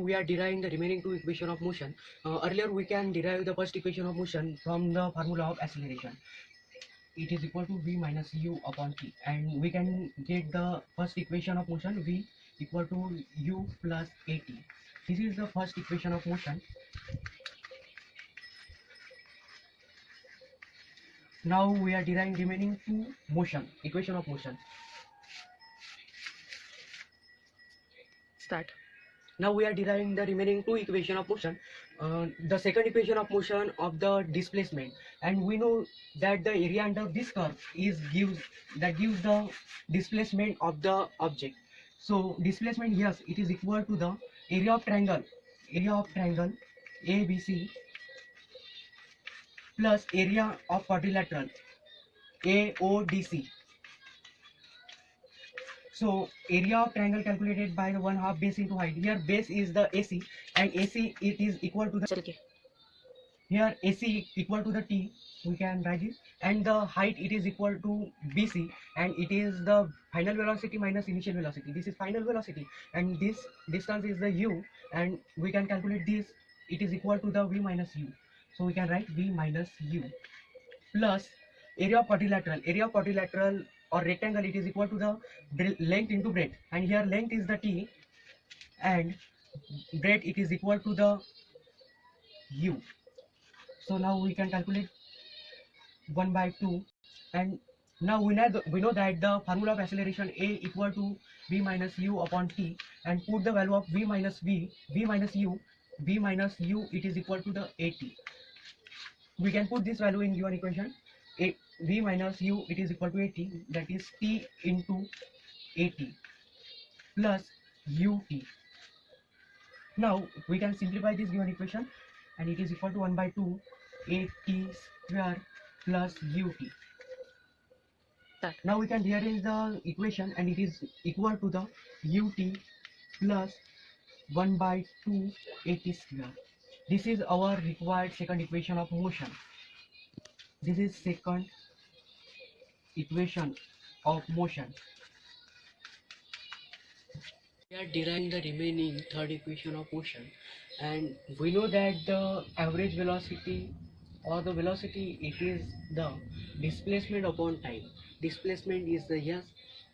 we are deriving the remaining two equation of motion. Earlier we can derive the first equation of motion from the formula of acceleration. It is equal to v minus u upon t, and we can get the first equation of motion v equal to u plus at. This is the first equation of motion. Now we are deriving remaining two motion equation of motion. Start. Now we are deriving the remaining two equation of motion. The second equation of motion of the displacement, and we know that the area under this curve gives the displacement of the object. So displacement, yes, it is equal to the area of triangle ABC plus area of quadrilateral AODC. So area of triangle calculated by the 1/2 base into height. Here base is the AC, and AC it is equal to the here AC equal to the T, we can write it, and the height it is equal to BC, and it is the final velocity minus initial velocity. This is final velocity, and this distance is the U, and we can calculate this. It is equal to the V minus U. So we can write V minus U plus area of quadrilateral or rectangle. It is equal to the length into breadth, and here length is the T, and breadth it is equal to the U. So now we can calculate 1 by 2, and now we know that the formula of acceleration A equal to v minus u upon t, and put the value of v minus u, it is equal to the at. We can put this value in given equation. V minus u it is equal to at, that is t into at plus ut. Now we can simplify this given equation, and it is equal to 1 by 2 at square plus ut. Now we can rearrange the equation, and it is equal to the ut plus 1 by 2 at square. This is our required second equation of motion. This is second equation of motion. We are deriving the remaining third equation of motion, and we know that the average velocity or the velocity, it is the displacement upon time. Displacement is the s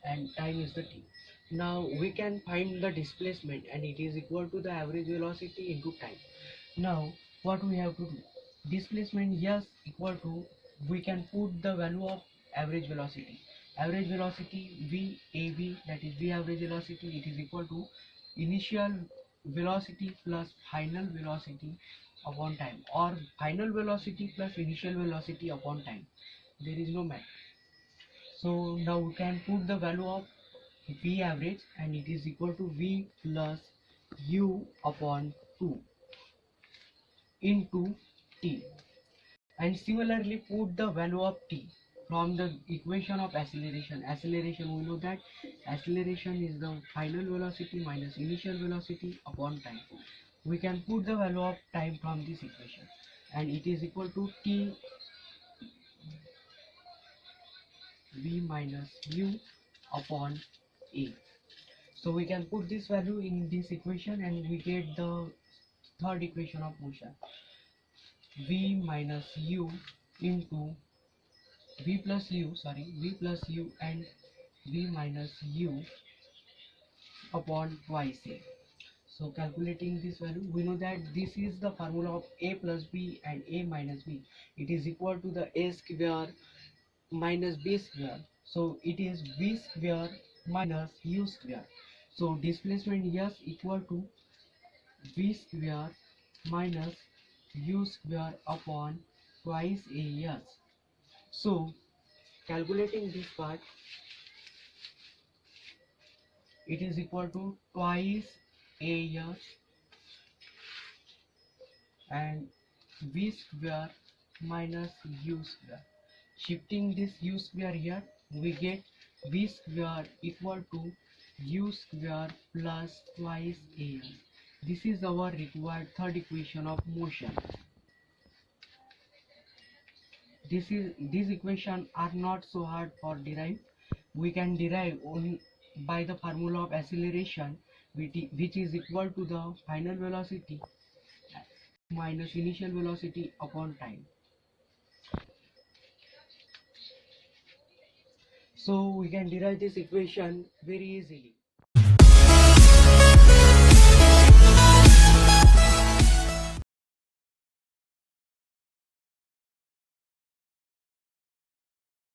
and time is the t. Now we can find the displacement, and it is equal to the average velocity into time. Now what we have to do, displacement s equal to, we can put the value of average velocity. Average velocity VAV, that is V average velocity, it is equal to initial velocity plus final velocity upon time, or final velocity plus initial velocity upon time. There is no math. So now we can put the value of V average, and it is equal to V plus U upon 2 into T, and similarly put the value of T from the equation of acceleration. Acceleration, we know that acceleration is the final velocity minus initial velocity upon time. We can put the value of time from this equation, and it is equal to T v minus u upon a. So we can put this value in this equation, and we get the third equation of motion. V minus u into v plus u and v minus u upon twice a. So calculating this value, we know that this is the formula of a plus b and a minus b. It is equal to the a square minus b square. So it is v square minus u square. So displacement s equal to v square minus u square upon twice a s. So calculating this part, it is equal to twice a s and v square minus u square. Shifting this u square here, we get v square equal to u square plus twice a s. This is our required third equation of motion. These equations are not so hard for derive. We can derive only by the formula of acceleration, which is equal to the final velocity minus initial velocity upon time. So we can derive this equation very easily.